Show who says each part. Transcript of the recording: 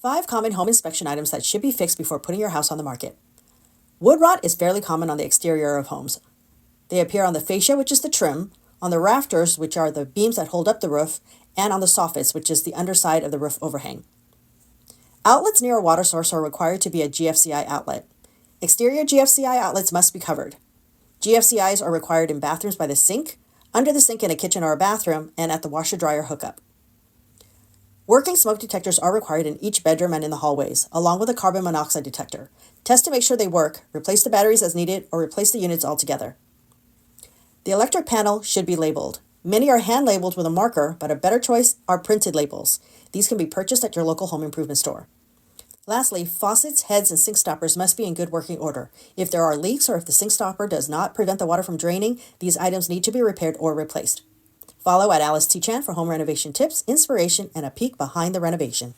Speaker 1: 5 common home inspection items that should be fixed before putting your house on the market. Wood rot is fairly common on the exterior of homes. They appear on the fascia, which is the trim, on the rafters, which are the beams that hold up the roof, and on the soffits, which is the underside of the roof overhang. Outlets near a water source are required to be a GFCI outlet. Exterior GFCI outlets must be covered. GFCIs are required in bathrooms by the sink, under the sink in a kitchen or a bathroom, and at the washer-dryer hookup. Working smoke detectors are required in each bedroom and in the hallways, along with a carbon monoxide detector. Test to make sure they work, replace the batteries as needed, or replace the units altogether. The electric panel should be labeled. Many are hand-labeled with a marker, but a better choice are printed labels. These can be purchased at your local home improvement store. Lastly, faucets, heads, and sink stoppers must be in good working order. If there are leaks or if the sink stopper does not prevent the water from draining, these items need to be repaired or replaced. Follow at Alice T. Chan for home renovation tips, inspiration, and a peek behind the renovation.